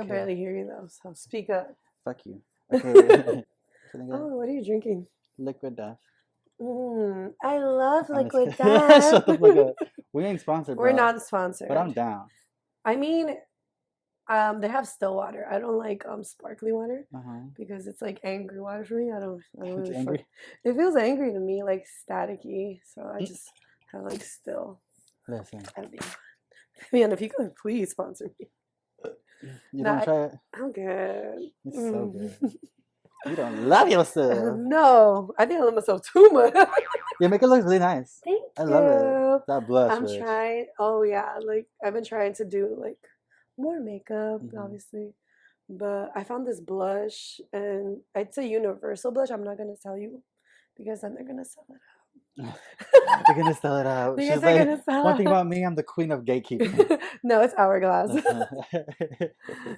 can barely hear you though, so speak up. Fuck you. Okay. Oh, what are you drinking? Liquid Death. I love Liquid Death. Shut the fuck up. We ain't sponsored, bro. We're not sponsored. But I'm down. I mean, they have still water. I don't like sparkly water because it's like angry water for me. I don't really angry. It feels angry to me, like staticky. So I just have like still. Listen. Man, if you could please sponsor me. You don't try it? I'm good. It's so good. You don't love yourself. No, I think I love myself too much. You make it look really nice. Thank you. I love it. That blush. I'm trying. Oh yeah, like I've been trying to do like more makeup, obviously, but I found this blush, and it's a universal blush. I'm not gonna tell you because then they're gonna sell it out. They're gonna sell it out. Because She's like, one thing about me, I'm the queen of gatekeeping. No, it's Hourglass.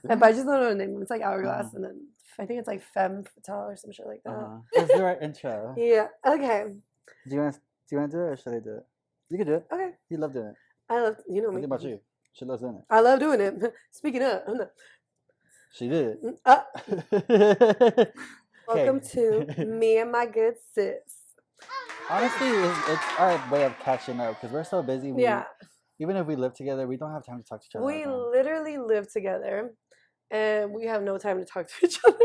But I just don't know the name. It's like Hourglass, and then I think it's like Femme Fatale or some shit like that. Let's do our intro. Yeah. Okay. Do you want to do it or should I do it? You can do it. Okay. You love doing it. I love. You know me. What about you? She loves doing it. I love doing it. Speaking of, she did. Welcome to Me and My Good Sis. Honestly, it's our way of catching up because we're so busy. Even if we live together, we don't have time to talk to each other. We literally live together, and we have no time to talk to each other.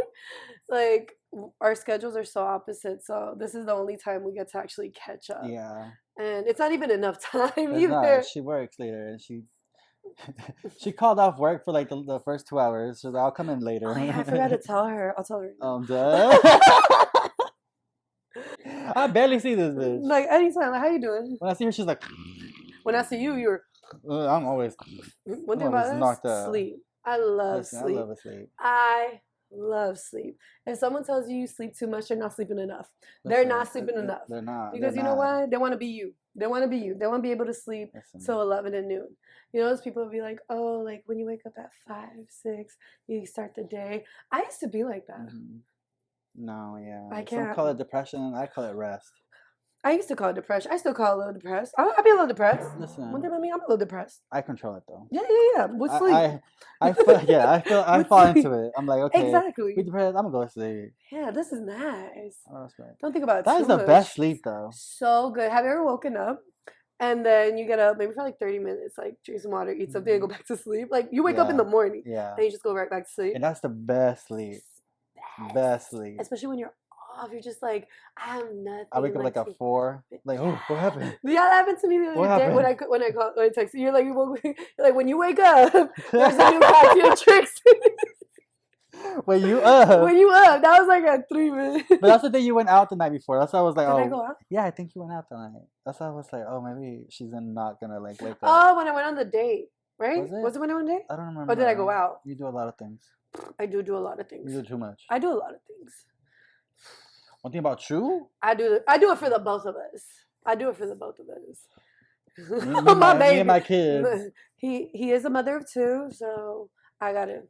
Like, our schedules are so opposite, so this is the only time we get to actually catch up. Yeah. And it's not even enough time either. either. She works later, and she called off work for like the first 2 hours, so I'll come in later. Oh, yeah, I forgot to tell her. I'll tell her. Duh. I barely see this bitch. Like, anytime. Like, how you doing? When I see her, she's like... When I see you, you're... I'm always... One thing about us, sleep. I love sleep. I love sleep. I love sleep. If someone tells you sleep too much, they're not sleeping enough. They're not sleeping enough. They're not. Because you know why? They want to be you. They want to be you. They want to be able to sleep till 11 and noon. You know, those people will be like, oh, like when you wake up at 5, 6, you start the day. I used to be like that. No, yeah. I can't. Some call it depression. I call it rest. I used to call it depression. I still call it a little depressed. I'll be a little depressed. Listen. One thing about me, I'm a little depressed. I control it though. Yeah. With sleep. I fall into it. I'm like, okay. Exactly. Be depressed. I'm gonna go to sleep. Yeah, this is nice. Oh, that's right. Don't think about it That too is the much. best sleep though. So good. Have you ever woken up and then you get up maybe for like 30 minutes, like drink some water, eat something, and go back to sleep? Like you wake up in the morning. Yeah. And you just go right back to sleep. And that's the best sleep. Best sleep. Especially when you're off, you're just like, I have nothing. I wake up like at 4. Like, oh, what happened? Yeah, that happened to me the other day when I text you. You're like, when you wake up, there's a new party of tricks. When you up? That was like at 3 minutes. But that's the day you went out the night before. That's why I was like, Did I go out? Yeah, I think you went out the night. That's why I was like, oh, maybe she's not gonna like wake up. Oh, when I went on the date, right? Was it when I went on the date? I don't remember. Or did I go out? You do a lot of things. I do a lot of things. You do too much. I do a lot of things. One thing about you? I do it for the both of us. I do it for the both of us. My baby. Me and my kids. He is a mother of 2, so I got it,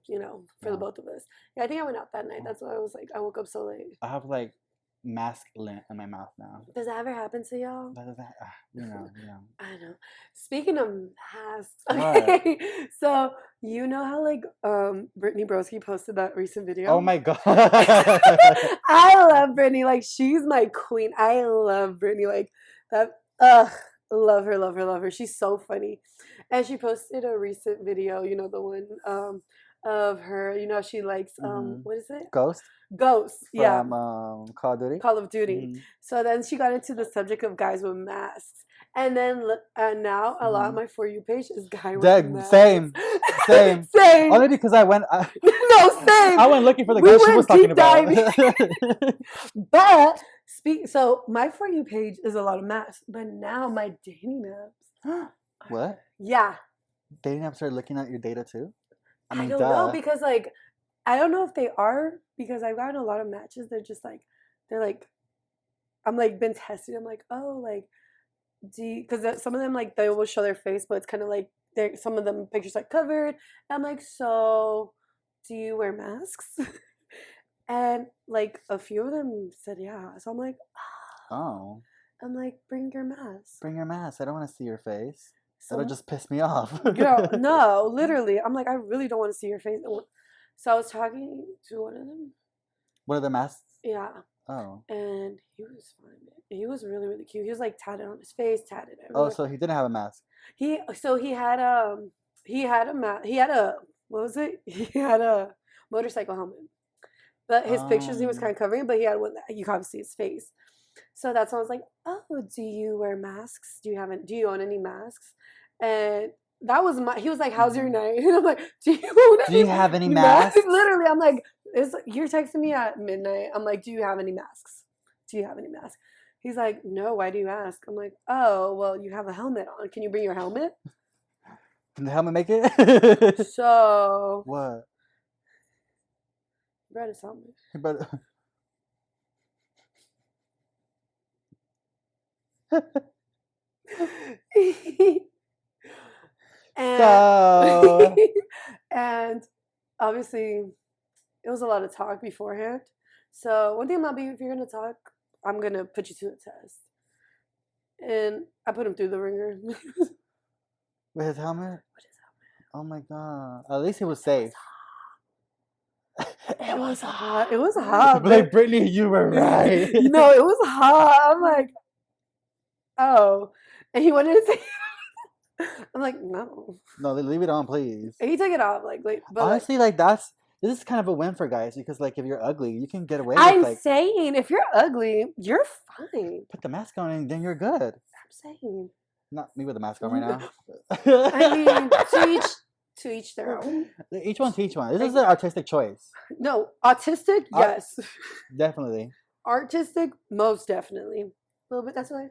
for the both of us. Yeah, I think I went out that night. That's why I was like, I woke up so late. I have like mask lint in my mouth now. Does that ever happen to y'all? You know. I know. Speaking of masks, okay. So you know how like Brittany Broski posted that recent video? Oh my god. I love Brittany. Like she's my queen. I love Brittany. Like that. Love her. She's so funny. And she posted a recent video, the one of her, she likes what is it? Ghost, yeah. From Call of Duty. So then she got into the subject of guys with masks. And then now a lot of my For You page is guy with masks. Same. Only because I went same. I went looking for the guy she was talking about. But so my For You page is a lot of masks, but now my dating apps. What? Yeah. Dating apps are looking at your data too? I don't know because like I don't know if they are because I've gotten a lot of matches. They're like I'm like been tested. I'm like, oh, like because some of them like they will show their face, but it's kind of like some of them pictures like covered. I'm like, so do you wear masks? And like a few of them said yeah. So I'm like, oh. I'm like, bring your mask. Bring your mask. I don't want to see your face. That'll just piss me off. Girl, no, literally. I'm like, I really don't want to see your face. So I was talking to one of them. One of the masks? Yeah. Oh. And he was fine. He was really, really cute. He was like tatted on his face, tatted Oh, everywhere. so he didn't have a mask. He had a what was it? He had a motorcycle helmet. But his pictures he was kind of covering, but he had one that you can't see his face. So that's when I was like, oh, do you wear masks? Do you own any masks? And that was he was like, how's your night? And I'm like, do you have any masks? Literally, I'm like, you're texting me at midnight. I'm like, do you have any masks? Do you have any masks? He's like, no, why do you ask? I'm like, oh, well, you have a helmet on. Can you bring your helmet? Can the helmet make it? So. What? Brought his helmet. But. and, and obviously it was a lot of talk beforehand. So one thing about me, if you're gonna talk, I'm gonna put you to a test. And I put him through the ringer. With his helmet? With his helmet. Oh my god. At least he was safe. It was hot. It was hot. Like, Brittany, you were right. No, it was hot. I'm like, oh. And he wanted to take it off. I'm like, no. No, leave it on, please. And he took it off. But honestly, this is kind of a win for guys because, like, if you're ugly, you can get away with I'm saying, if you're ugly, you're fine. Put the mask on and then you're good. I'm saying. Not me with the mask on right now. I mean, to each their own. Each one to each one. This is an artistic choice. No, autistic, yes. Definitely. Artistic, most definitely. A little bit, that's what I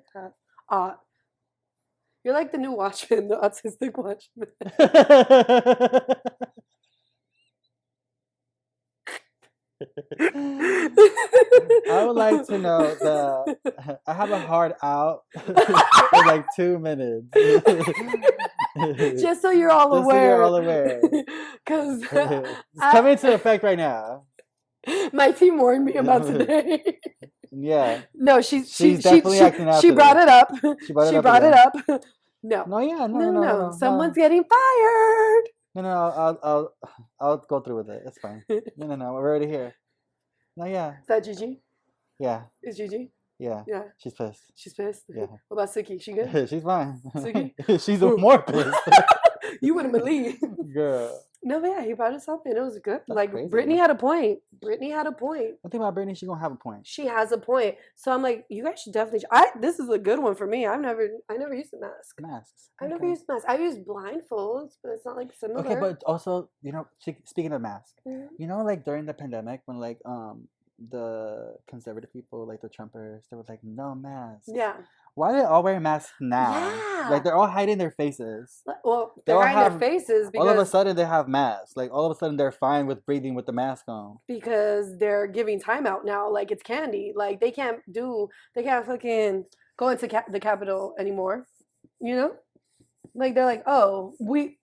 thought. You're like the new Watchmen, the autistic Watchmen. I would like to know I have a hard out in like 2 minutes. Just so you're all aware. So you're all aware. Because it's coming into effect right now. My team warned me about today. Yeah. No, she's definitely acting out. She brought it up. She brought it up. No. No. Someone's getting fired. No. I'll go through with it. It's fine. No. We're already here. No, yeah. Is that Gigi? Yeah. Is Gigi? Yeah. Yeah. She's pissed. She's pissed? Yeah. What about Suki? She good? She's fine. Suki? She's more pissed. You wouldn't believe. Girl. No, but yeah, he brought us up and it was good. That's like, crazy. Brittany had a point. One thing about Brittany, she's gonna have a point. She has a point. So I'm like, you guys should definitely. This is a good one for me. I never used a mask. Masks. I've never used masks. I used blindfolds, but it's not like similar. Okay, but also, speaking of masks, mm-hmm. Like during the pandemic when like the conservative people, like the Trumpers, they were like, no masks. Yeah. Why are they all wearing masks now? Yeah. Like, they're all hiding their faces. Well, they're hiding their faces because... all of a sudden, they have masks. Like, all of a sudden, they're fine with breathing with the mask on. Because they're giving time out now. Like, it's candy. Like, they can't fucking go into the Capitol anymore. You know? Like, they're like, oh, we're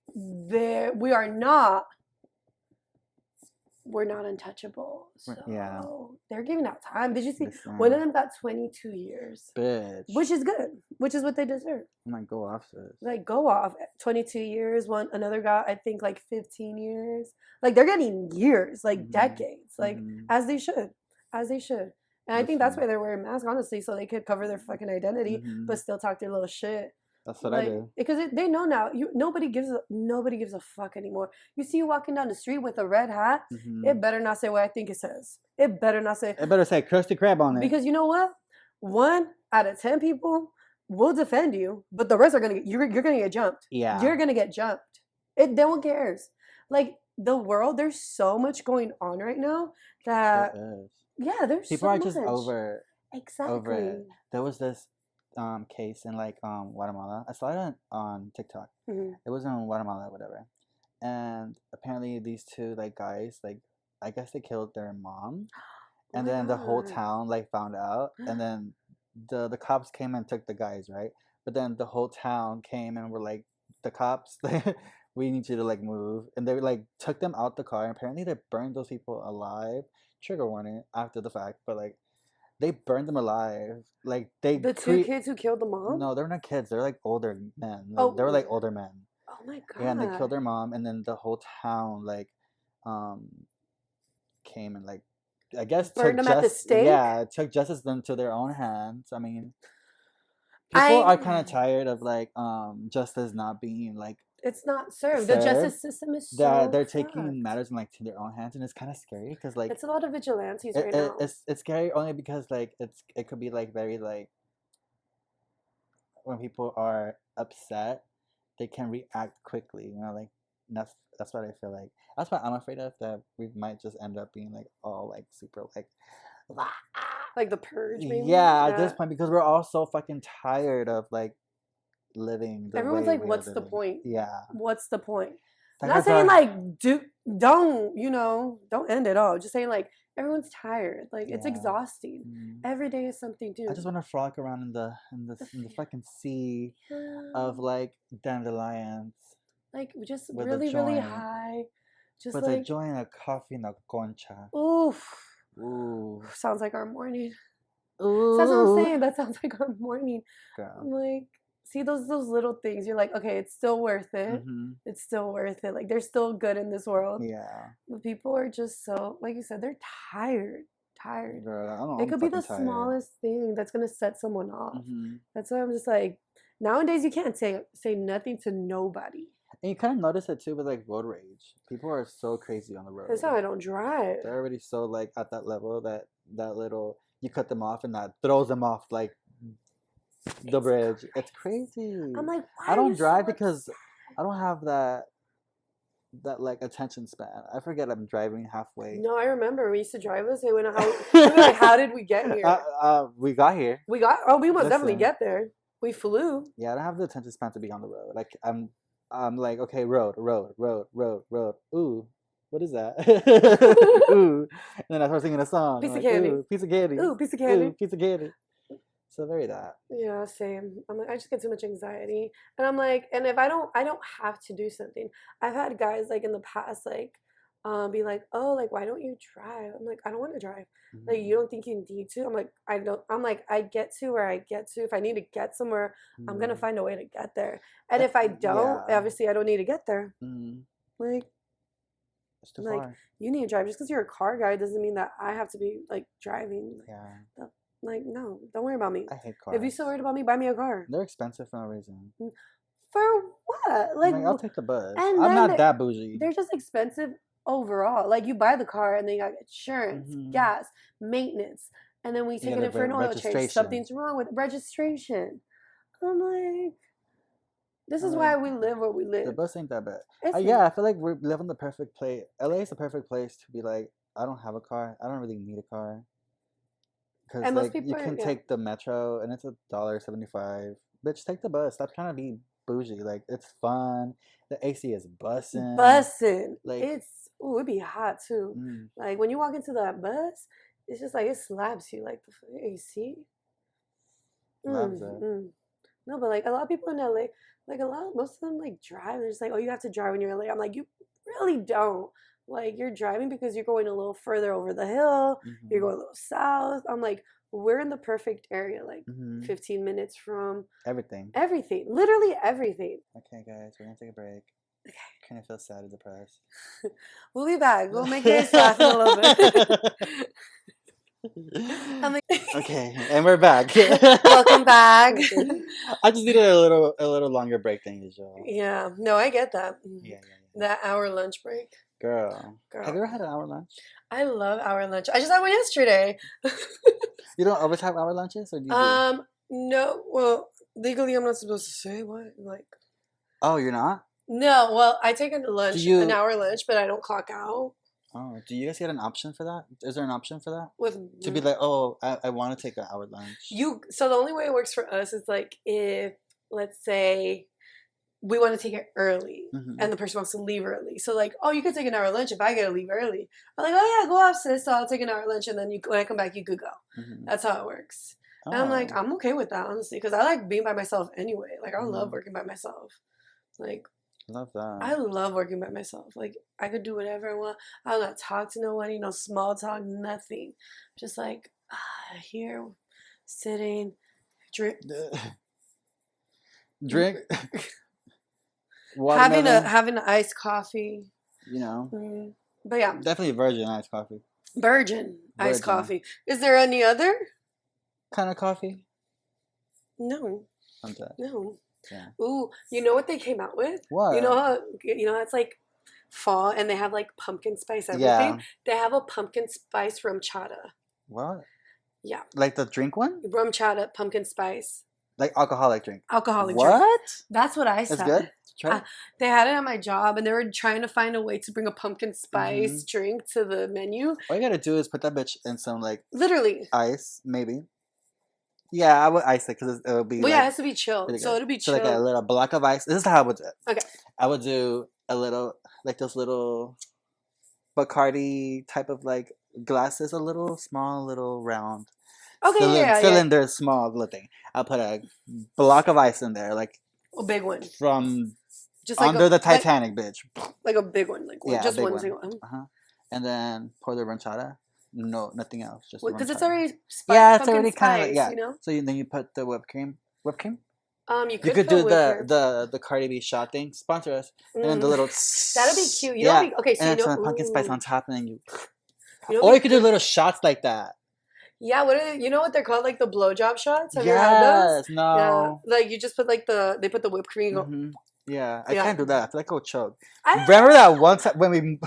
not untouchable. So yeah. They're giving out time. Did you see? One of them got 22 years. Bitch. Which is good. Which is what they deserve. I'm like, go off, sis. Like, go off. 22 years. Another got, I think, like 15 years. Like, they're getting years, like decades. Like, as they should. And I think that's why they're wearing masks, honestly, so they could cover their fucking identity, but still talk their little shit. That's what I do. Because they know now. Nobody gives a fuck anymore. You see you walking down the street with a red hat, it better not say what I think it says. It better not say. It better say Krusty Krab on it. Because you know what? 1 out of 10 people will defend you, but the rest are you're gonna get jumped. Yeah. You're gonna get jumped. No one cares. Like, the world, there's so much going on right now that there's people are just over. Exactly. Over it. There was this case in like Guatemala. I saw it on TikTok. It was in Guatemala or whatever, and apparently these 2 like guys, like, I guess they killed their mom, and then the whole town like found out, and then the cops came and took the guys, right? But then the whole town came and were like, the cops, we need you to like move, and they like took them out the car, and apparently they burned those people alive. Trigger warning after the fact, but like, they burned them alive. Like, the 2 kids who killed the mom? No, they're not kids. They're like older men. They were like older men. Oh my god. Yeah, and they killed their mom, and then the whole town like came and like, I guess burned them at the stake. Yeah, took justice into their own hands. I mean, people are kind of tired of like justice not being like. It's not served. The justice system is so they're taking matters in like to their own hands, and it's kind of scary because like it's a lot of vigilantes right now. It's scary only because like it could be like very like when people are upset, they can react quickly. You know, like that's what I feel like. That's what I'm afraid of, that we might just end up being like all like super like the purge. Maybe? Yeah, at this point, because we're all so fucking tired of like living. Everyone's like, "What's the point?" Yeah, what's the point? I'm not saying like don't end it all. Just saying like everyone's tired. Like it's exhausting. Every day is something new. I just want to frolic around in the fucking sea of like dandelions. Like just really really high. Just with a joint, a coffee, and a concha. Oof. Ooh. Sounds like our morning. Ooh. That's what I'm saying. That sounds like our morning. Girl. I'm like, see those little things. You're like, okay, it's still worth it. It's still worth it. Like there's still good in this world. Yeah. But people are just so, like you said, they're tired. Girl, I don't know, it could be the smallest thing that's gonna set someone off. That's why I'm just like, nowadays you can't say nothing to nobody. And you kind of notice it too with like road rage. People are so crazy on the road. That's how I don't drive. They're already so like at that level that little, you cut them off and that throws them off like the bridge. It's crazy. I'm like, why I don't drive because I don't have that like attention span. I forget I'm driving halfway. No, I remember we used to drive this. We went like, how did we get here? We got here. We must definitely get there. We flew. Yeah, I don't have the attention span to be on the road. Like I'm like, okay, road. Ooh, what is that? Ooh. And then I start singing a song. Piece of candy. Ooh, piece of candy. Ooh, piece of candy. Ooh, piece of candy. So very that. Yeah, same. I'm like, I just get too much anxiety. And I'm like, and if I don't have to do something. I've had guys like in the past like be like, oh, like why don't you drive? I'm like, I don't want to drive. Like you don't think you need to? I'm like, I don't. I'm like, I get to where I get to. If I need to get somewhere, I'm gonna find a way to get there. And if I don't, obviously I don't need to get there. Like, it's too far. You need to drive. Just because you're a car guy doesn't mean that I have to be like driving. Yeah. Like, no, don't worry about me. I hate cars. If you're so worried about me, buy me a car. They're expensive for no reason. For what? Like, I'll take the bus. I'm not that bougie. They're just expensive overall. Like, you buy the car and then you got insurance, gas, maintenance, and then we take it in for an oil change. Something's wrong with registration. I'm like, this is why we live where we live. The bus ain't that bad. I feel like we live in the perfect place. LA is the perfect place to be like, I don't have a car. I don't really need a car. Because like you can take the metro and it's $1.75. Bitch, take the bus. Stop trying to be bougie. Like it's fun. The AC is bussin'. Like it'd be hot too. Like when you walk into that bus, it's just like it slaps you. Like the AC. Loves it. No, but like a lot of people in LA, like most of them like drive. They're just like, oh, you have to drive when you're in LA. I'm like, you really don't. Like, you're driving because you're going a little further over the hill. You're going a little south. I'm like, we're in the perfect area, like 15 minutes from everything. Everything. Literally everything. Okay, guys, we're going to take a break. Okay. Kind of feel sad and depressed. We'll be back. We'll make you guys laugh in a little bit. I'm like, okay, and we're back. Welcome back. I just needed a little longer break than usual. Yeah. No, I get that. Yeah. That hour lunch break. Girl. Have you ever had an hour lunch? I love hour lunch. I just had one yesterday. You don't always have hour lunches, or do you? No. Well, legally, I'm not supposed to say what. Like. Oh, you're not? No. Well, I take a lunch, an hour lunch, but I don't clock out. Oh, do you guys get an option for that? Is there an option for that? To be Mm-hmm. like, oh, I want to take an hour lunch. So the only way it works for us is like if, let's say, we want to take it early and the person wants to leave early. So like, oh, you could take an hour lunch if I get to leave early. I'm like, oh yeah, go off, sis. So I'll take an hour lunch and then when I come back, you could go. That's how it works. Oh. And I'm like, I'm okay with that, honestly, because I like being by myself anyway. Like I love working by myself. Like, love that. I love working by myself. Like I could do whatever I want. I don't got to talk to nobody, no small talk, nothing. Just like here, sitting, drink. Having an iced coffee. You know. But yeah. Definitely virgin iced coffee. Virgin iced Virgin. coffee. Is there any other? Kind of coffee? No. I'm dead. No. Yeah. Ooh, you know what they came out with? What? You know it's like fall and they have like pumpkin spice everything. Yeah. They have a pumpkin spice rum chata. What? Yeah. Like the drink one? Rum chata, pumpkin spice. Like alcoholic drink. Alcoholic what? drink. That's what I said. That's good? Try it. They had it at my job and they were trying to find a way to bring a pumpkin spice drink to the menu. All you gotta do is put that bitch in some like literally ice, maybe. Yeah, I would ice it because it'll be. Well, yeah, it has to be chilled. Really so it'll be chilled. So like a little block of ice. This is how I would do it. Okay. I would do a little, like those little Bacardi type of like glasses, a little small, little round. Okay, cylinder, small little thing. I'll put a block of ice in there, like a big one from just like under the Titanic, bitch. Like a big one, like just one single one. And then pour the ranchada. No, nothing else. Just because it's already it's already kind of like, you know. So then you put the whipped cream. Whipped cream. You could do the Cardi B shot thing. Sponsor us. And then the little. That'd be cute. You know. Okay, so and you then know. pumpkin spice on top, and then you. Or you could do little shots like that. Yeah, you know what they're called? Like the blowjob shots? Have you had those? No. Yeah. Like you just put like they put the whipped cream. Mm-hmm. Yeah, I can't do that. I feel like I'll choke. Remember that one time when we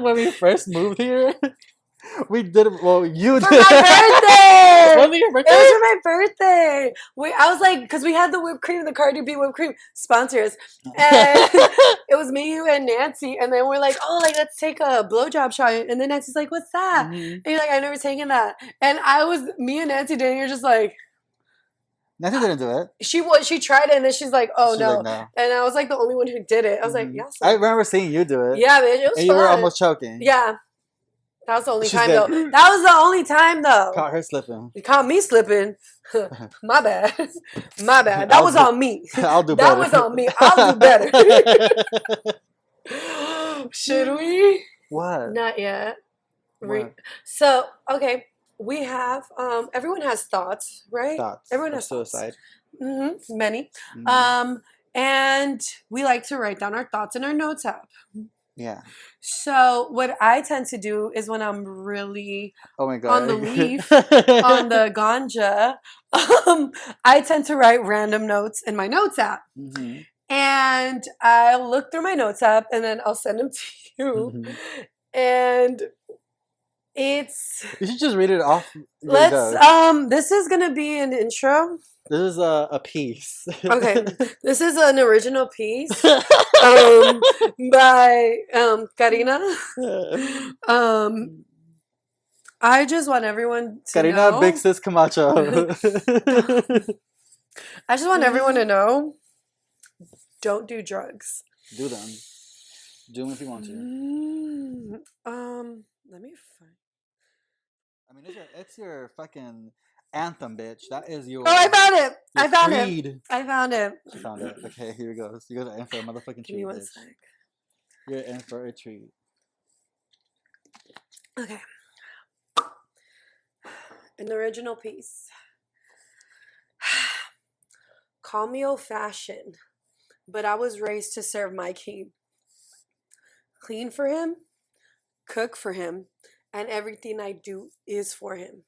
when we first moved here? We did it. Well, you did. For my birthday! Was it your birthday? It was for my birthday. I was like, because we had the whipped cream, the Cardi B whipped cream sponsors. And it was me, you, and Nancy. And then we're like, oh, like, let's take a blowjob shot. And then Nancy's like, what's that? And you're like, I've never taken that. And me and Nancy did, and you're just like. Nancy didn't do it. She tried it, and then she's like, oh, no. Like, no. And I was like the only one who did it. I was like, yes. I remember seeing you do it. Yeah, bitch, it was fun. You were almost choking. Yeah. That was the only time, though. That was the only time, though. Caught her slipping. You caught me slipping. My bad. My bad. That was on me. I'll do better. That was on me. I'll do better. Should we? What? Not yet. What? So, okay. We have, everyone has thoughts, right? Thoughts. Everyone has suicide. Thoughts. Many. And we like to write down our thoughts in our notes app. Yeah. So what I tend to do is when I'm really on the leaf, on the ganja, I tend to write random notes in my notes app. And I'll look through my notes app and then I'll send them to you. And it's... You should just read it off. This is going to be an intro. This is a piece. Okay. This is an original piece by Karina. I just want everyone to Karina know. Big Sis Camacho. I just want everyone to know, don't do drugs. Do them. Do them if you want to. Let me find. I mean, it's your fucking... anthem, bitch. That is your... Oh, I found it. I found creed. it. I found it. You found it. Okay, here we go. So you guys are in for a motherfucking treat, Give me one bitch. sec. You're in for a treat. Okay. An original piece. Call me old-fashioned, but I was raised to serve my king. Clean for him, cook for him, and everything I do is for him.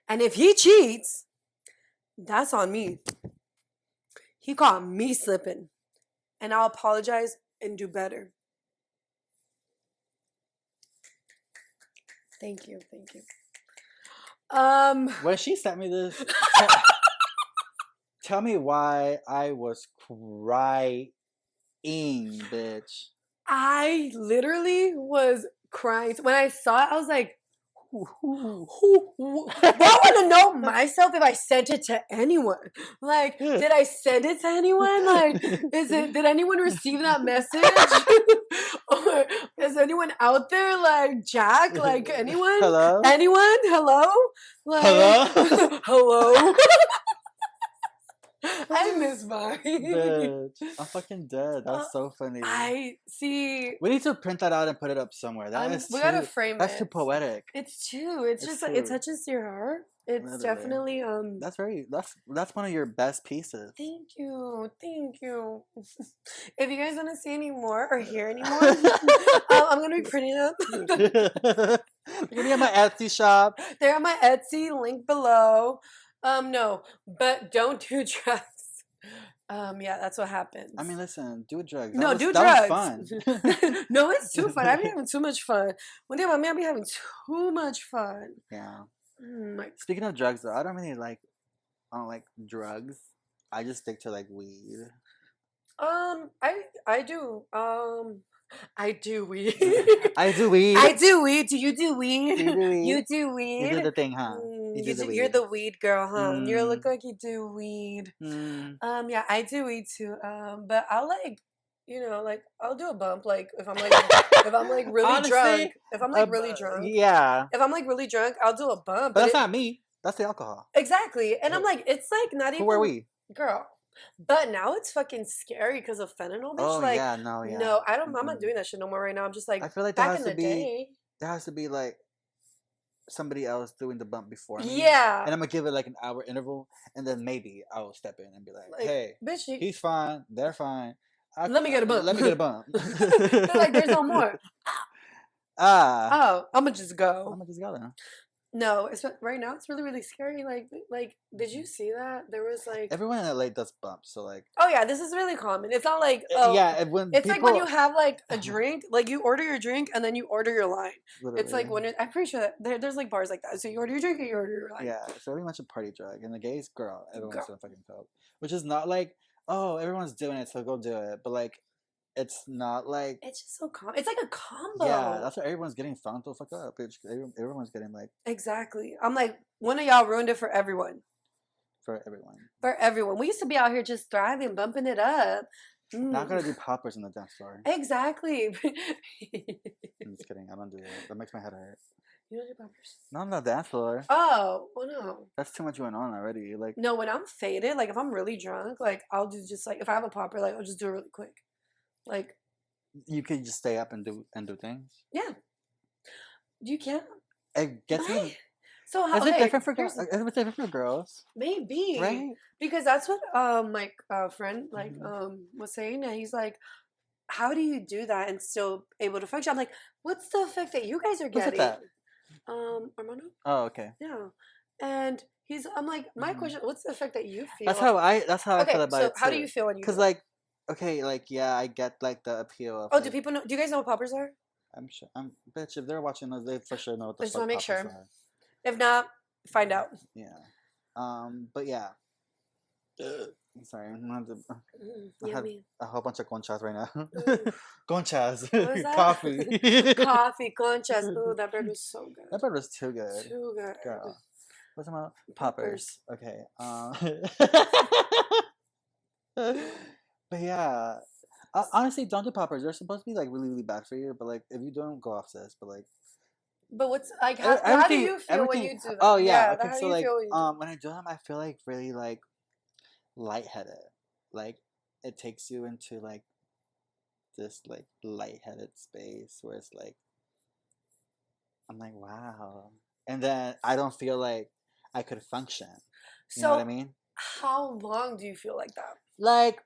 And if he cheats, that's on me. He caught me slipping. And I'll apologize and do better. Thank you. Thank you. When she sent me this, tell me why I was crying, bitch. I literally was crying. When I saw it, I was like, I want to know myself if I sent it to anyone. Like, did I send it to anyone? Like, did anyone receive that message? Or is anyone out there like Jack? Like anyone? Hello? Anyone? Hello? Like, hello? Hello? I miss mine. Bitch, I'm fucking dead. That's so funny. I see. We need to print that out and put it up somewhere. We gotta frame it. That's too poetic. It's too. It's just like it touches your heart. It's Literally. definitely That's one of your best pieces. Thank you. If you guys want to see any more or hear any more, I'm gonna be printing them. You're gonna be at my Etsy shop. They're on my Etsy, link below. No, but don't do drugs. Yeah, that's what happens. I mean, listen, do drugs. No, do drugs. That was fun. No, it's too fun. I've been having too much fun. One thing about me, I've been having too much fun. Yeah. Speaking of drugs, though, I don't like drugs. I just stick to like weed. I do. I do weed. I do weed. I do weed. Do you do weed? You do weed. You do weed. You do the thing, huh? You're the weed girl, huh? You look like you do weed. Yeah, I do weed too. But I'll like, like I'll do a bump. Like if I'm like really Honestly, drunk. If I'm like really drunk. Yeah. If I'm like really drunk, I'll do a bump. But that's not me. That's the alcohol. Exactly. And I'm like, it's like not even. Who are we? Girl. But now it's fucking scary because of fentanyl, bitch. Oh, like, yeah, no. I'm not doing that shit no more right now. I'm just like, I feel like back in the day. There has to be like somebody else doing the bump before me. Yeah. And I'm gonna give it like an hour interval, and then maybe I'll step in and be like, hey, bitch, he's fine, they're fine. Let me get a bump. Let me get a bump. They're like, there's no more. Oh, I'm gonna just go then. No, right now it's really, really scary. Like, did you see that? There was like everyone in LA does bumps, so like. Oh yeah, this is really common. It's not like it's like when you have like a drink, like you order your drink and then you order your line. Literally. It's like when I'm pretty sure that there's like bars like that. So you order your drink and you order your line. Yeah, it's very much a party drug, and the gays, everyone's gonna fucking coke, which is not like everyone's doing it, so go do it, but like. It's not like it's just so it's like a combo. Yeah, that's why everyone's getting found the fuck up. Everyone's getting like exactly. I'm like, one of y'all ruined it for everyone. For everyone. For everyone. We used to be out here just thriving, bumping it up. Not gonna do poppers in the dance floor. Exactly. I'm just kidding. I don't do that. That makes my head hurt. You don't do poppers? Not on the dance floor. Oh, well, no. That's too much going on already. Like no, when I'm faded, like if I'm really drunk, like I'll do just like if I have a popper, like I'll just do it really quick. Like you could just stay up and do things. Yeah, you can. It gets me. So how is it different for girls? Is it different for girls? Maybe, right? Because that's what my friend was saying. That he's like, how do you do that and still able to function? I'm like, what's the effect that you guys are getting? What's that? Armando. Oh, okay. Yeah, and I'm like, my question, what's the effect that you feel? That's how I feel about it. So how do you feel when you? Because like. Okay, like yeah, I get like the appeal of. Oh, do people know? Do you guys know what poppers are? I'm sure. Bitch, if they're watching us, they for sure know what the just fuck want to make poppers sure. are. If not, find out. Yeah. But yeah. I'm sorry. I had a whole bunch of conchas right now. Conchas. Coffee. Coffee, conchas. Ooh, that bird was so good. That bird was too good. Too good. Girl. What's about poppers? Okay. But yeah, honestly, don't do poppers. They're supposed to be like really, really bad for you. But like, if you don't, go off sis. But like, but what's like? How do you feel when you do that? Oh yeah. Okay, so like, when I do them, I feel like really like lightheaded. Like it takes you into like this like lightheaded space where it's like, I'm like, wow, and then I don't feel like I could function. You know what I mean? How long do you feel like that? Like,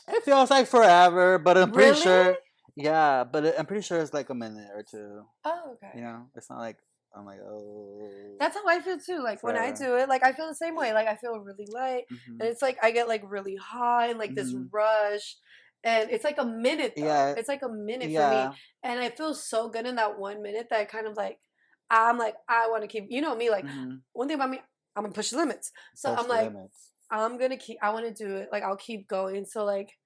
it feels like forever, but I'm pretty sure. Yeah, but I'm pretty sure it's like a minute or two. Oh, okay. You know, it's not like I'm like, oh. That's how I feel too. Like forever. When I do it, like I feel the same way. Like I feel really light, and it's like I get like really high and like this rush, and it's like a minute. Though. Yeah, it's like a minute for me, and I feel so good in that 1 minute that I kind of like, I'm like I want to keep. You know me, like one thing about me, I'm gonna push the limits. So I'm like. I'm gonna I want to do it. Like, I'll keep going. So, like,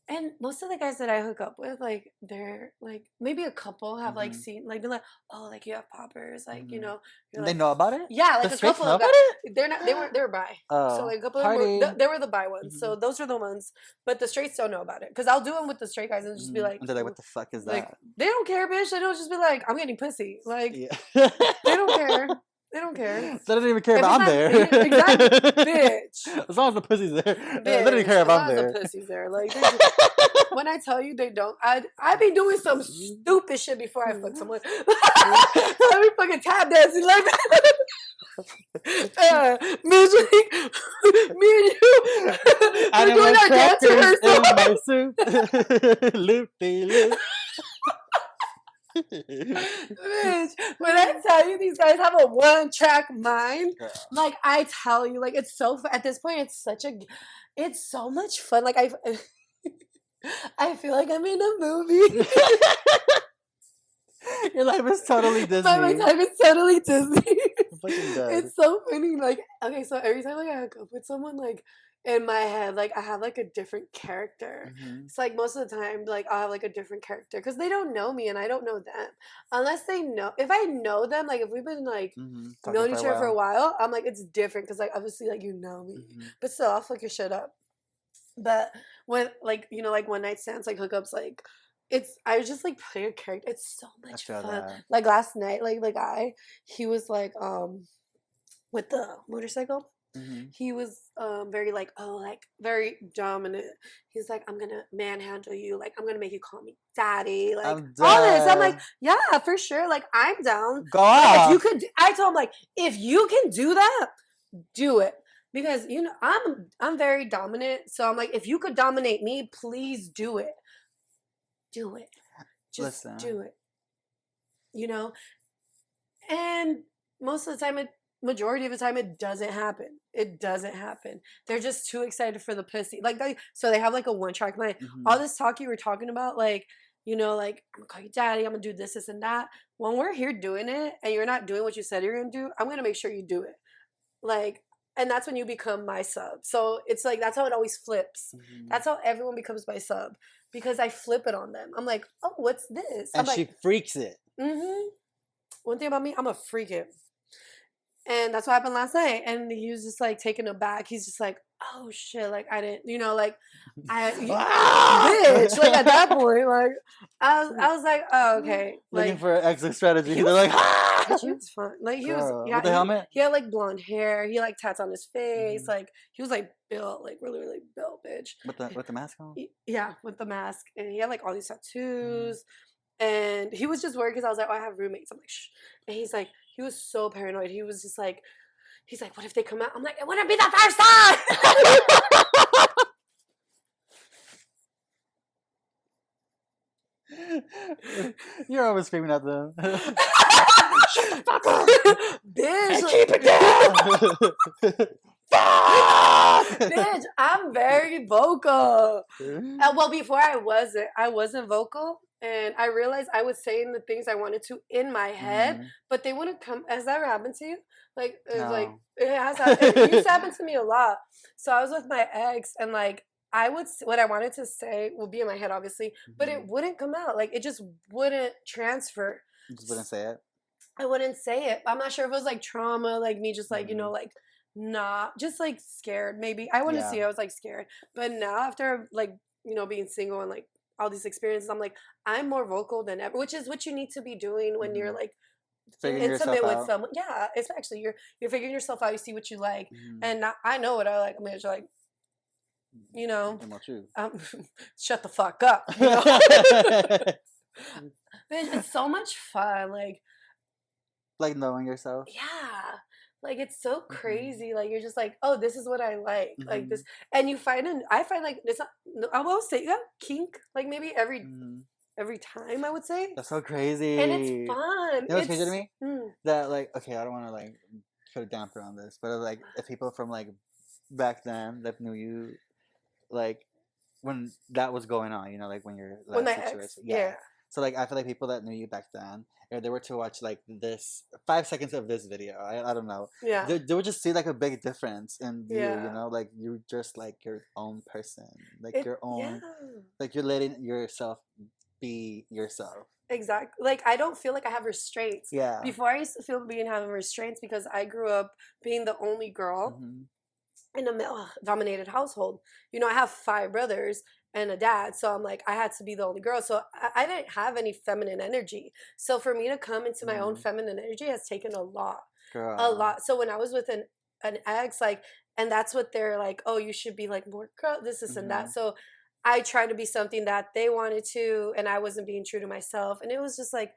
and most of the guys that I hook up with, like, they're, like, maybe a couple have, like, seen, like, been like, oh, like, you have poppers. Like, you know. They know about it? Yeah, like, the a couple know of guys. About it? They were bi. Oh, so, like, a couple of them they were the bi ones. So, those are the ones. But the straights don't know about it. Because I'll do them with the straight guys and just be like. And they're like, what the fuck is like, that? They don't care, bitch. They don't just be like, I'm getting pussy. Like, they don't care. They don't care. They don't even care if I'm there. Exactly, bitch. As long as the pussy's there, bitch, they don't even care if I'm there. As long as the pussy's there, like when I tell you they don't, I be doing some stupid shit before I fuck someone. I be fucking tap dancing like. Bitch, like, me and you, we're doing our dance rehearsal. In my soup. Loop-de-loop. Bitch, when I tell you these guys have a one-track mind, like I tell you, like it's so at this point, it's so much fun. Like I feel like I'm in a movie. Your life is totally Disney. My life is totally Disney. Dead. It's so funny. Like, okay, so every time like I hook up with someone, like in my head, like I have like a different character. It's like most of the time, like I'll have like a different character because they don't know me and I don't know them. Unless they know, if I know them, like if we've been like known each other for a while, I'm like it's different because like obviously like you know me, but still I'll fuck your shit up. But when like like one night stands, like hookups, like I just like play a character. It's so much fun. That. Like last night, like the guy, he was like with the motorcycle. He was very like very dominant. He's like, I'm gonna manhandle you, like I'm gonna make you call me daddy, like all this. I'm like, yeah, for sure, like I'm down. Go on. Like, if you could, I told him like, if you can do that, do it. Because I'm very dominant, so I'm like, if you could dominate me, please do it. Do it. Just do it. And most of the time, majority of the time, it doesn't happen. It doesn't happen. They're just too excited for the pussy. Like so they have like a one-track mind. All this talk you were talking about, like, like I'm gonna call you daddy, I'm gonna do this, this, and that. When we're here doing it, and you're not doing what you said you're gonna do, I'm gonna make sure you do it. Like, and that's when you become my sub. So it's like that's how it always flips. That's how everyone becomes my sub. Because I flip it on them. I'm like, oh, what's this? And she freaks it. One thing about me, I'm a freak it. And that's what happened last night. And he was just like taken aback. He's just like, oh shit, like I didn't, like bitch. Like at that point, like I was like, oh okay. Like, looking for an exit strategy. They're like, he was fun. Like he was with the helmet? He had like blonde hair. He like tats on his face. Like he was like built, like really, really built, bitch. With the mask on? Yeah, with the mask. And he had like all these tattoos. And he was just worried because I was like, oh, I have roommates. I'm like, shh. And he's like, he was so paranoid. He was just like, he's like, what if they come out? I'm like, it wouldn't be the first time. You're always screaming at them. Shut the fuck up. Bitch. And keep it down. Bitch, I'm very vocal. Well, before I wasn't vocal. And I realized I was saying the things I wanted to in my head, but they wouldn't come. Has that ever happened to you? Like, like it has happened. It used to happen to me a lot. So I was with my ex, and like what I wanted to say would be in my head, obviously, but it wouldn't come out. Like it just wouldn't transfer. You just wouldn't say it. I wouldn't say it. I'm not sure if it was like trauma, like me just like like not just like scared. Maybe I wanted to see. I was like scared, but now after like being single and like all these experiences, I'm like, I'm more vocal than ever, which is what you need to be doing when you're like intimate with someone. Yeah, it's actually you're figuring yourself out. You see what you like, and I know what I like. I'm just like, shut the fuck up. It's so much fun, like knowing yourself. Yeah. Like it's so crazy. Like you're just like, oh, this is what I like. Like this, and you find I find like it's not. I will say you have kink like maybe every time. I would say that's so crazy, and it's fun. You know what's crazy to me? That like okay, I don't want to like put a damper on this, but like if people from like back then that knew you, like when that was going on, like when you're when my ex, yeah. So like I feel like people that knew you back then, if they were to watch like this 5 seconds of this video, I don't know, they would just see like a big difference in you, like you're just like your own person, like your own, like you're letting yourself be yourself. Exactly. Like I don't feel like I have restraints. Yeah. Before I used to feel having restraints because I grew up being the only girl in a male-dominated household. I have 5 brothers and a dad, so I'm like I had to be the only girl, so I didn't have any feminine energy. So for me to come into my own feminine energy has taken a lot. So when I was with an ex, like, and that's what they're like, oh, you should be like more girl, this and that. So I tried to be something that they wanted to, and I wasn't being true to myself, and it was just like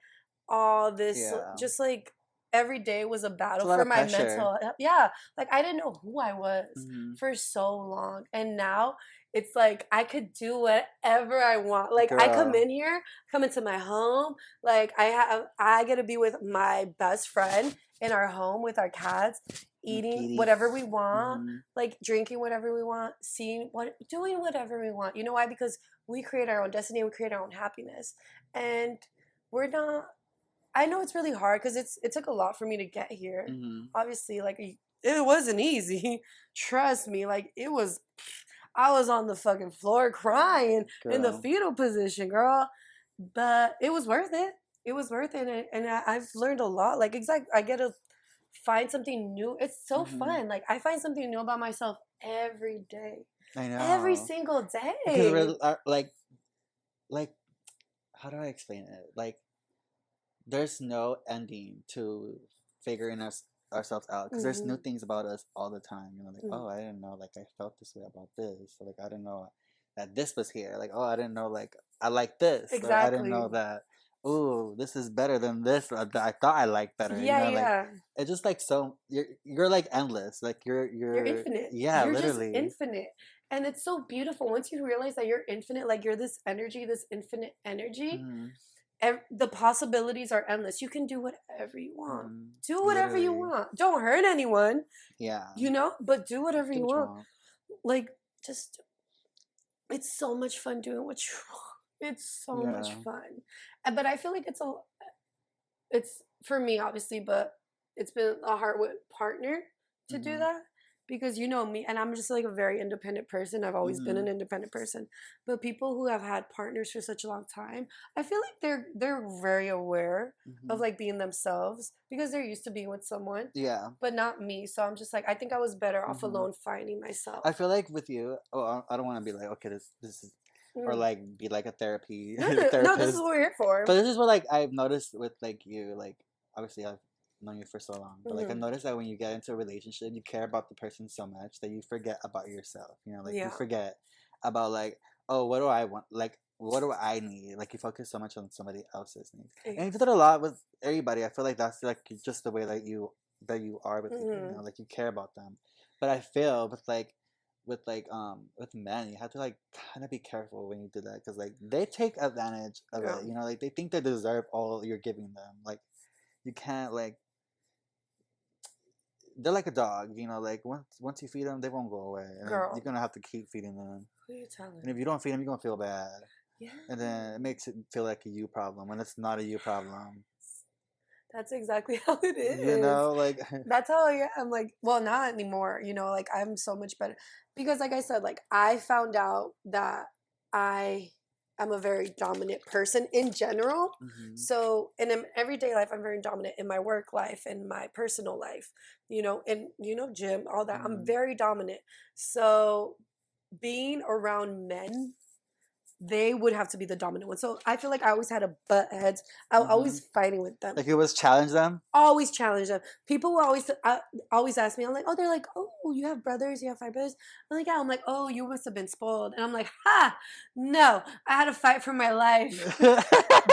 all this, just like every day was a It's a battle lot for of my pressure. mental health. Yeah, like I didn't know who I was Mm-hmm. for so long, and now it's like I could do whatever I want. Like I Girl. come into my home, like I get to be with my best friend in our home with our cats, eating Kitty. whatever we want, Mm-hmm. like drinking whatever we want, doing whatever we want. You know why? Because we create our own destiny, we create our own happiness, and we're not. I know it's really hard because it took a lot for me to get here. Mm-hmm. Obviously, like it wasn't easy. Trust me, like it was. I was on the fucking floor crying in the Girl. fetal position, girl. But it was worth it. It was worth it, and I've learned a lot. Like exactly, I get to find something new. It's so Mm-hmm. fun. Like I find something new about myself every day, I every know. single Because day. we're like, how do I explain it? Like, there's no ending to figuring ourselves out because there's new Hmm. things about us all the time. You know, like, Hmm. oh, I didn't know like I felt this way about this. Or, like I didn't know that this was here. Like, oh, I didn't know like I like this. Or I didn't Exactly. know that. Oh, this is better than this. Or that I thought I liked better. You Yeah, know, like yeah. it's just like so you're like endless. Like You're you're infinite. yeah, You're just literally. infinite. And it's so beautiful once you realize that you're infinite, like you're this energy, this infinite energy. Mm-hmm, The possibilities are endless. You can do whatever you want. mm-hmm, Do whatever you literally. want. Don't hurt anyone, Yeah. but do whatever Do you what you want. want. Like, just, it's so much fun doing what you want. It's so much Yeah. fun. But I feel like it's for me obviously, but it's been a hard with partner to do Mm-hmm. that because you know me and I'm just like a very independent person. I've always been Mm-hmm. an independent person. But people who have had partners for such a long time, I feel like they're very aware of Mm-hmm. like being themselves because they're used to being with someone, Yeah. but not me. So I'm just like I think I was better off Mm-hmm. alone finding myself. I feel like with you, oh, I don't want to be like, okay, this is, or Mm. like be like a therapy No, no, no, this is therapist. what we're here for. But this is what like I've noticed with like you, like obviously I've known you for so long, but like I Hmm. noticed that when you get into a relationship, you care about the person so much that you forget about yourself. You know, like you Yeah. forget about like, oh, what do I want? Like, what do I need? Like you focus so much on somebody else's needs, and you do that a lot with everybody. I feel like that's like just the way that you are with people. You Hmm. know, like you care about them. But I feel with men, you have to like kind of be careful when you do that because like they take advantage of Yeah. it. You know, like they think they deserve all you're giving them. Like you can't like they're like a dog. You know, like once you feed them, they won't go away, and then you're Girl, gonna have to keep feeding them. who you And telling? if you don't feed them, you're gonna feel bad, Yeah. and then it makes it feel like a you problem when it's not a you problem. That's exactly how it You is. know, like That's how I am. Like, well, not anymore. Like I'm so much better because, like I said, like I found out that I am a very dominant person in general. hmm So, in everyday life, I'm very dominant in my work life and my personal life. And gym, all that. I'm hmm very dominant. So, being around men they would have to be the dominant one. So I feel like I always had a butt heads. I was hmm always fighting with them. like it was challenge them. Always challenge them. People will always ask me. I'm like, oh, they're like, oh, you have brothers, you have five brothers. I'm like, yeah. I'm like, oh, you must have been spoiled. And I'm like, ha, no, I had to fight for my life.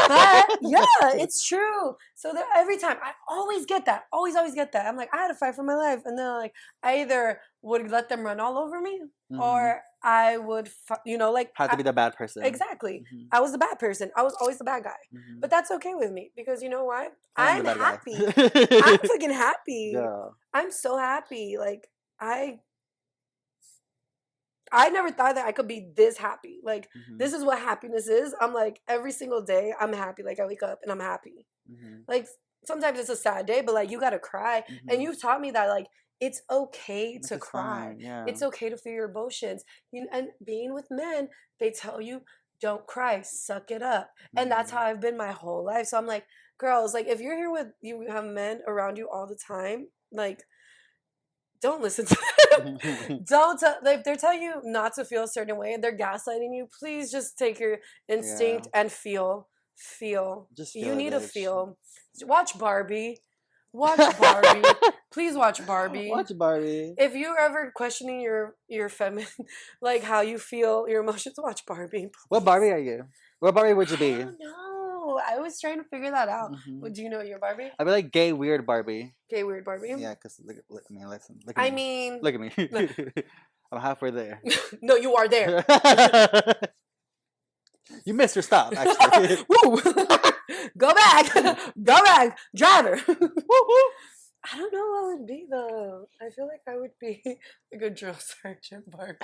But yeah, it's true. So every time I always get that, always get that. I'm like, I had to fight for my life, and then like I either would let them run all over me, hmm or I would, like Have to be the bad person. exactly. hmm I was the bad person. I was always the bad guy. hmm But that's okay with me because you know what? I am the I'm bad happy. I'm guy. fucking happy. Girl. I'm so happy. Like I never thought that I could be this happy. Like hmm this is what happiness is. I'm like every single day I'm happy. Like I wake up and I'm happy. hmm Like sometimes it's a sad day, but like you gotta cry. And hmm you've taught me that like it's okay Like to it's cry. fine. Yeah. It's okay to feel your emotions. And being with men, they tell you don't cry, suck it up. And that's how hmm I've been my whole life. So I'm like, girls, like if you're here with you have men around you all the time, like don't listen to them. Don't tell if they're telling you not to feel a certain way and they're gaslighting you, please just take your yeah. instinct and feel. Feel. Just feel You it, need to bitch. feel. Watch Barbie. Watch Barbie. Please watch Barbie. Watch Barbie. If you're ever questioning your feminine, like how you feel, your emotions, watch Barbie, What please. Barbie are you? What Barbie would you I be? don't know. know. I was trying to figure that out. Mm-hmm. Do you know your Barbie? I'd be like gay weird Barbie. Gay weird Barbie? Yeah, because look at me, listen. Look at me. Look at me. I'm halfway there. No, you are there. You missed your stop, actually. Woo! Go back. Go back. Driver. I don't know what it would be though. I feel like I would be like a drill sergeant Barbie.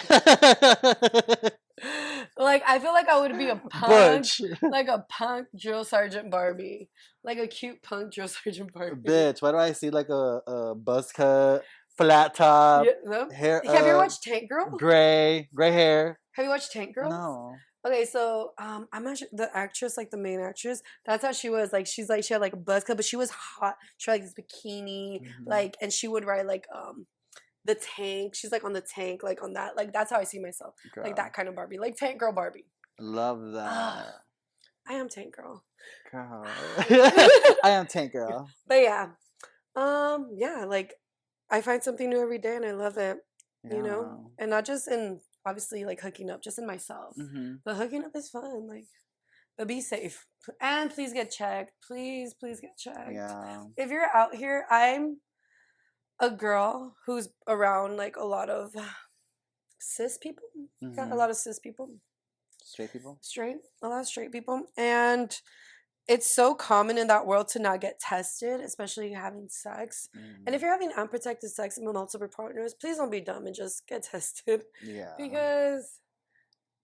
Like I feel like I would be a punk, like a punk drill sergeant Barbie, like a cute punk drill sergeant Barbie. Bitch, why do I see like a buzz cut, flat top, hair? Have you ever watched Tank Girl? Gray hair. Have you watched Tank Girl? No. Okay, so I'm not the actress, like the main actress. That's how she was. Like she had like a buzz cut, but she was hot. She had like this bikini, like, and she would ride like the tank. She's like on the tank, like on that. Like that's how I see myself, girl. Like that kind of Barbie, like Tank Girl Barbie. Love that. I am Tank Girl. Girl. I am Tank Girl. But yeah, yeah, like I find something new every day, and I love it. Yeah. You know, and not just in. Obviously, like hooking up, just in myself. But hooking up is fun, like. But be safe, and please get checked. Please get checked. Yeah. If you're out here, I'm a girl who's around like a lot of cis people. A lot of cis people. Straight people. A lot of straight people, and it's so common in that world to not get tested, especially having sex. And if you're having unprotected sex with multiple partners, please don't be dumb and just get tested. Yeah. Because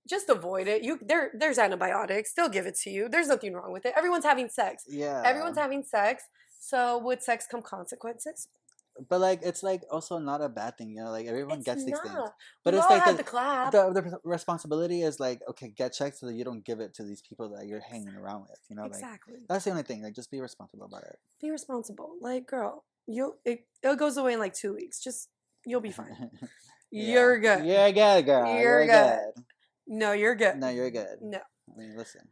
just avoid it. There's antibiotics. They'll give it to you. There's nothing wrong with it. Everyone's having sex. Yeah. Everyone's having sex. So with sex come consequences. But like it's like also not a bad thing, you know. Like everyone gets these things, but we it's all like have the clap. The responsibility is like, okay, get checked so that you don't give it to these people that you're hanging around with. You know, exactly. Like, that's the only thing. Like, just be responsible about it. Be responsible, like girl. It goes away in like 2 weeks. Just you'll be fine. Yeah. You're good. You're good, girl. You're good. No, you're good. No, you're good. No. I mean, listen.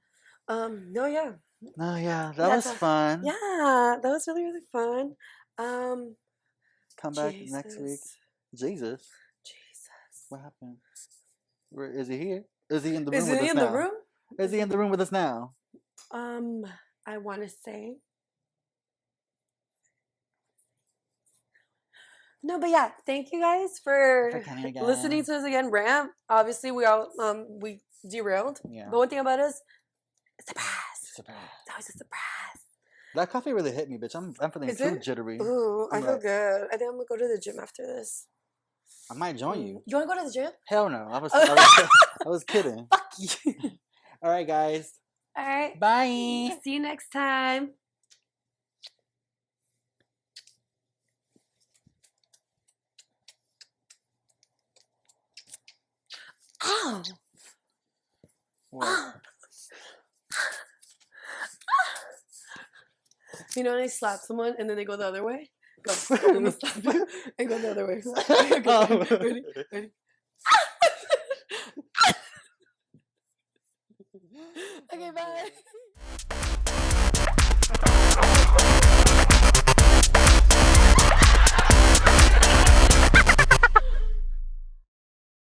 No, yeah. No, yeah. That was fun. Yeah, that was really fun. Come back next week. Jesus. What happened? Where is he here? Is he in the room with us now? Is he in the room? Is he in the room with us now? I want to say. No, but yeah, thank you guys for listening to us again rant. Obviously, we derailed. Yeah. But one thing about us, surprise. It's always a surprise. That coffee really hit me, bitch. I'm feeling too jittery. Ooh, I feel good. I think I'm gonna go to the gym after this. I might join you. You wanna go to the gym? Hell no. I was kidding. Fuck you. All right, guys. All right. Bye. See you next time. Oh. What? Oh. You know when I slap someone and then they go the other way? Go. And slap them and go the other way. Ready? Ready? Okay, bye.